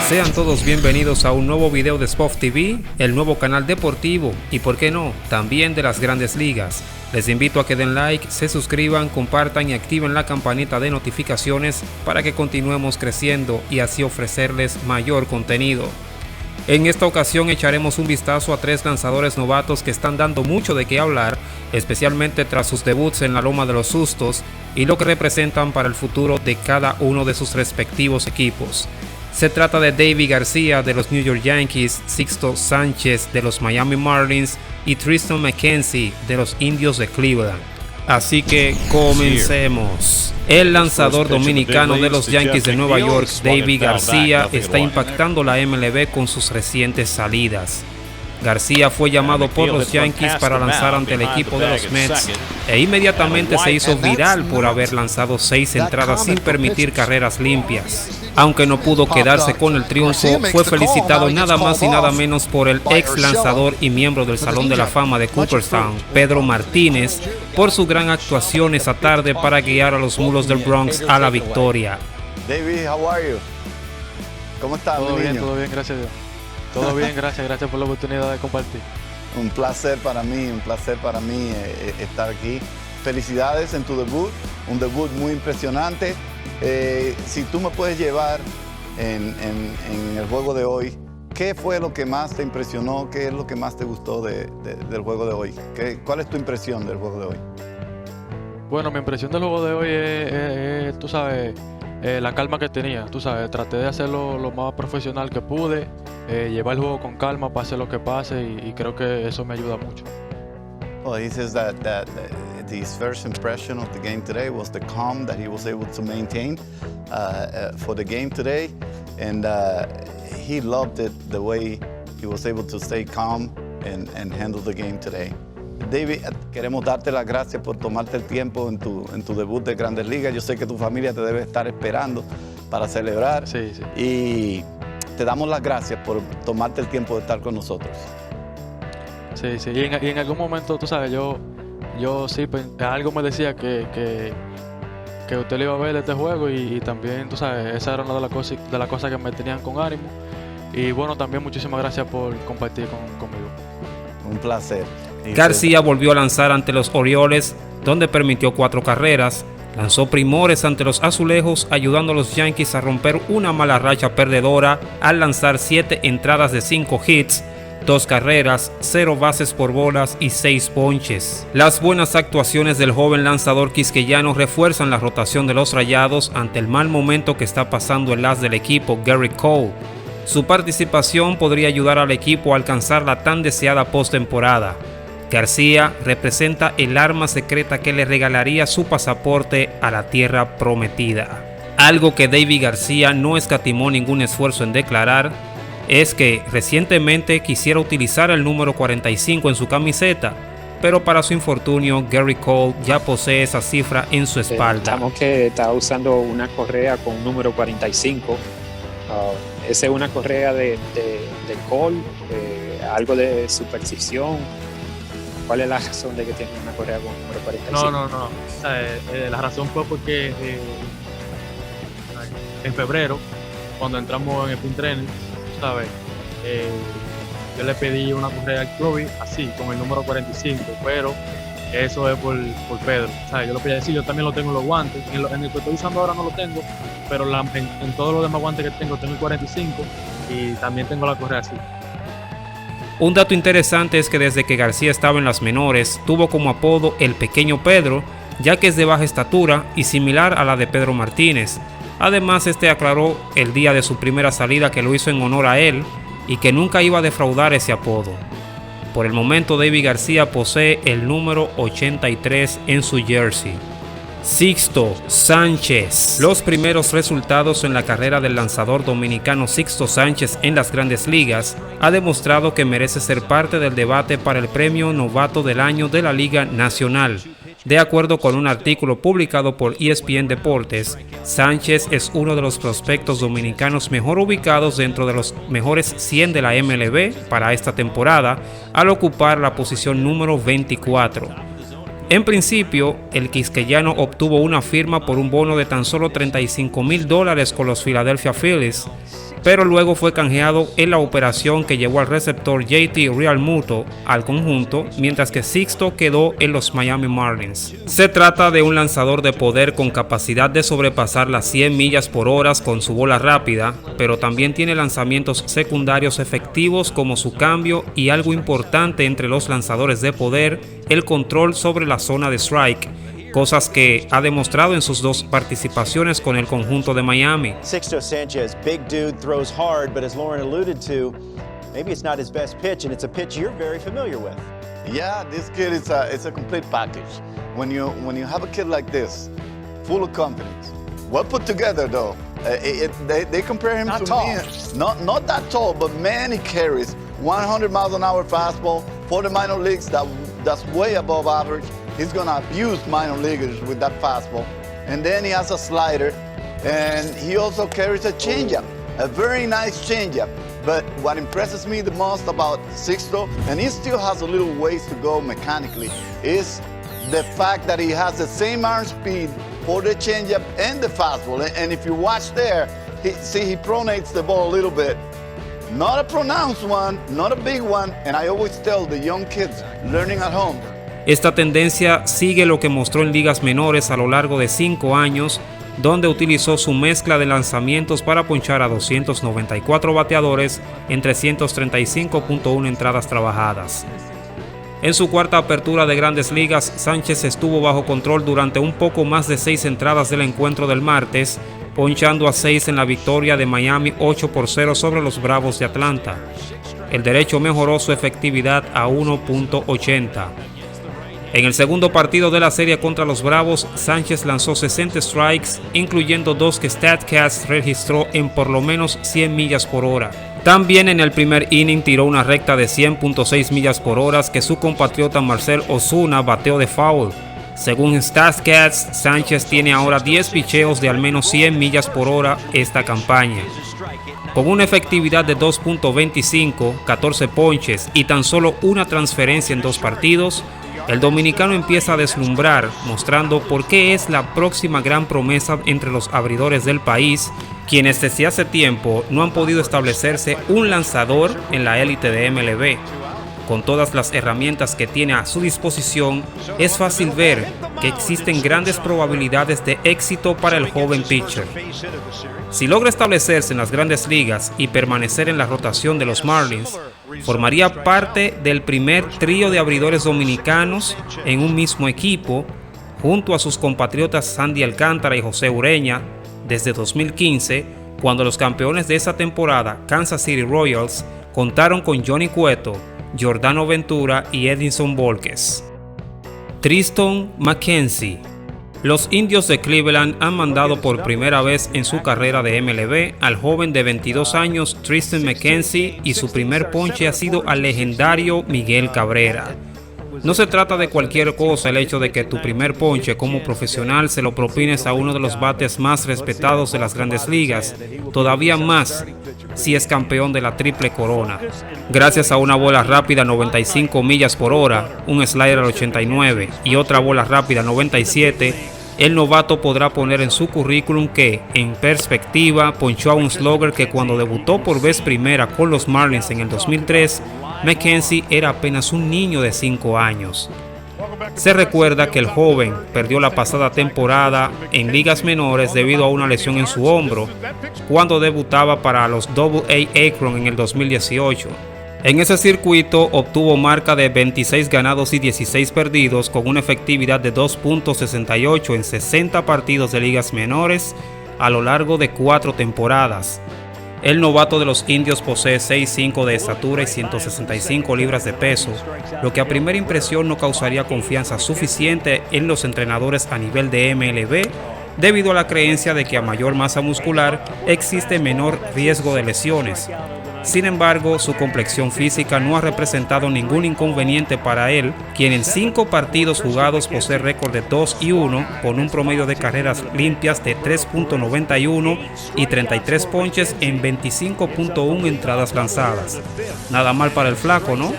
Sean todos bienvenidos a un nuevo video de Sport TV, el nuevo canal deportivo y, por qué no, también de las grandes ligas. Les invito a que den like, se suscriban, compartan y activen la campanita de notificaciones para que continuemos creciendo y así ofrecerles mayor contenido. En esta ocasión echaremos un vistazo a 3 lanzadores novatos que están dando mucho de qué hablar, especialmente tras sus debuts en la Loma de los Sustos y lo que representan para el futuro de cada uno de sus respectivos equipos. Se trata de Deivi García de los New York Yankees, Sixto Sánchez de los Miami Marlins y Triston McKenzie de los Indios de Cleveland. Así que comencemos. El lanzador dominicano de los Yankees de Nueva York, Deivi García, está impactando la MLB con sus recientes salidas. García fue llamado por los Yankees para lanzar ante el equipo de los Mets e inmediatamente se hizo viral por haber lanzado 6 entradas sin permitir carreras limpias. Aunque no pudo quedarse con el triunfo, fue felicitado nada más y nada menos por el ex lanzador y miembro del Salón de la Fama de Cooperstown, Pedro Martínez, por su gran actuación esa tarde para guiar a los Mulos del Bronx a la victoria. David, how are you? ¿Cómo estás? Todo bien, gracias a Dios. Todo bien, gracias por la oportunidad de compartir. Un placer para mí estar aquí. Felicidades en tu debut, un debut muy impresionante. Si tú me puedes llevar en el juego de hoy, ¿qué fue lo que más te impresionó? ¿Qué es lo que más te gustó del juego de hoy? ¿Cuál es tu impresión del juego de hoy? Bueno, mi impresión del juego de hoy es tú sabes, la calma que tenía. Tú sabes, traté de hacerlo lo más profesional que pude, llevar el juego con calma, pase lo que pase, y creo que eso me ayuda mucho. Well, he says that his first impression of the game today was the calm that he was able to maintain for the game today, and he loved it the way he was able to stay calm and handle the game today. David, queremos darte las gracias por tomarte el tiempo en tu debut de Grandes Ligas. Yo sé que tu familia te debe estar esperando para celebrar. Sí. Y te damos las gracias por tomarte el tiempo de estar con nosotros. Sí. Y en algún momento, tú sabes, yo sí, algo me decía que usted le iba a ver este juego y también, tú sabes, esa era una de las cosas que me tenían con ánimo. Y bueno, también muchísimas gracias por compartir conmigo. Un placer. García volvió a lanzar ante los Orioles, donde permitió 4 carreras. Lanzó primores ante los Azulejos, ayudando a los Yankees a romper una mala racha perdedora al lanzar 7 entradas de 5 hits, 2 carreras, 0 bases por bolas y 6 ponches. Las buenas actuaciones del joven lanzador quisqueyano refuerzan la rotación de los Rayados ante el mal momento que está pasando el as del equipo, Gerrit Cole. Su participación podría ayudar al equipo a alcanzar la tan deseada postemporada. García representa el arma secreta que le regalaría su pasaporte a la tierra prometida. Algo que Deivi García no escatimó ningún esfuerzo en declarar es que recientemente quisiera utilizar el número 45 en su camiseta, pero para su infortunio Gerrit Cole ya posee esa cifra en su espalda. Estamos que está usando una correa con número 45. Esa es una correa de Cole, algo de superstición. ¿Cuál es la razón de que tiene una correa con número 45? No. O sea, la razón fue porque en febrero, cuando entramos en el Spring Training, ¿sabes? Yo le pedí una correa al club así, con el número 45, pero eso es por Pedro. ¿Sabes? Yo lo pedí así, yo también lo tengo en los guantes. En el que estoy usando ahora no lo tengo, pero en todos los demás guantes que tengo el 45 y también tengo la correa así. Un dato interesante es que desde que García estaba en las menores, tuvo como apodo el Pequeño Pedro, ya que es de baja estatura y similar a la de Pedro Martínez. Además, este aclaró el día de su primera salida que lo hizo en honor a él y que nunca iba a defraudar ese apodo. Por el momento, Deivi García posee el número 83 en su jersey. Sixto Sánchez. Los primeros resultados en la carrera del lanzador dominicano Sixto Sánchez en las Grandes Ligas ha demostrado que merece ser parte del debate para el premio Novato del Año de la Liga Nacional. De acuerdo con un artículo publicado por ESPN Deportes, Sánchez es uno de los prospectos dominicanos mejor ubicados dentro de los mejores 100 de la MLB para esta temporada, al ocupar la posición número 24. En principio, el quisqueyano obtuvo una firma por un bono de tan solo $35,000 con los Philadelphia Phillies, pero luego fue canjeado en la operación que llevó al receptor JT Realmuto al conjunto, mientras que Sixto quedó en los Miami Marlins. Se trata de un lanzador de poder con capacidad de sobrepasar las 100 millas por hora con su bola rápida, pero también tiene lanzamientos secundarios efectivos como su cambio y algo importante entre los lanzadores de poder, el control sobre la zona de strike, cosas que ha demostrado en sus dos participaciones con el conjunto de Miami. Sixto Sanchez, big dude, throws hard, but as Lauren alluded to, maybe it's not his best pitch, and it's a pitch you're very familiar with. Yeah, this kid is a complete package. When you have a kid like this, full of confidence, well put together though. They compare him to me. Not that tall, but man, he carries 100 miles an hour fastball for the minor leagues. That's way above average. He's going to abuse minor leaguers with that fastball. And then he has a slider, and he also carries a changeup, a very nice changeup. But what impresses me the most about Sixto, and he still has a little ways to go mechanically, is the fact that he has the same arm speed for the changeup and the fastball. And if you watch there, he pronates the ball a little bit. Not a pronounced one, not a big one, and I always tell the young kids learning at home, esta tendencia sigue lo que mostró en ligas menores a lo largo de 5 años, donde utilizó su mezcla de lanzamientos para ponchar a 294 bateadores en 335.1 entradas trabajadas. En su cuarta apertura de Grandes Ligas, Sánchez estuvo bajo control durante un poco más de 6 entradas del encuentro del martes, ponchando a 6 en la victoria de Miami 8-0 sobre los Bravos de Atlanta. El derecho mejoró su efectividad a 1.80. En el segundo partido de la serie contra los Bravos, Sánchez lanzó 60 strikes, incluyendo 2 que StatCast registró en por lo menos 100 millas por hora. También en el primer inning tiró una recta de 100.6 millas por hora que su compatriota Marcell Ozuna bateó de foul. Según StatCast, Sánchez tiene ahora 10 picheos de al menos 100 millas por hora esta campaña. Con una efectividad de 2.25, 14 ponches y tan solo una transferencia en 2 partidos, el dominicano empieza a deslumbrar, mostrando por qué es la próxima gran promesa entre los abridores del país, quienes desde hace tiempo no han podido establecerse un lanzador en la élite de MLB. Con todas las herramientas que tiene a su disposición, es fácil ver que existen grandes probabilidades de éxito para el joven pitcher. Si logra establecerse en las Grandes Ligas y permanecer en la rotación de los Marlins, formaría parte del primer trío de abridores dominicanos en un mismo equipo, junto a sus compatriotas Sandy Alcántara y José Ureña, desde 2015, cuando los campeones de esa temporada, Kansas City Royals, contaron con Johnny Cueto, Giordano Ventura y Edinson Volquez. Triston McKenzie. Los Indios de Cleveland han mandado por primera vez en su carrera de MLB al joven de 22 años Triston McKenzie, y su primer ponche ha sido al legendario Miguel Cabrera. No se trata de cualquier cosa el hecho de que tu primer ponche como profesional se lo propines a uno de los bates más respetados de las Grandes Ligas, todavía más si es campeón de la Triple Corona. Gracias a una bola rápida 95 millas por hora, un slider 89 y otra bola rápida 97, el novato podrá poner en su currículum que, en perspectiva, ponchó a un slugger que cuando debutó por vez primera con los Marlins en el 2003, McKenzie era apenas un niño de 5 años. Se recuerda que el joven perdió la pasada temporada en ligas menores debido a una lesión en su hombro cuando debutaba para los AA Akron en el 2018. En ese circuito obtuvo marca de 26 ganados y 16 perdidos con una efectividad de 2.68 en 60 partidos de ligas menores a lo largo de 4 temporadas. El novato de los Indios posee 6'5" de estatura y 165 libras de peso, lo que a primera impresión no causaría confianza suficiente en los entrenadores a nivel de MLB, debido a la creencia de que a mayor masa muscular existe menor riesgo de lesiones. Sin embargo, su complexión física no ha representado ningún inconveniente para él, quien en 5 partidos jugados posee récord de 2-1 con un promedio de carreras limpias de 3.91 y 33 ponches en 25.1 entradas lanzadas. Nada mal para el flaco, ¿no?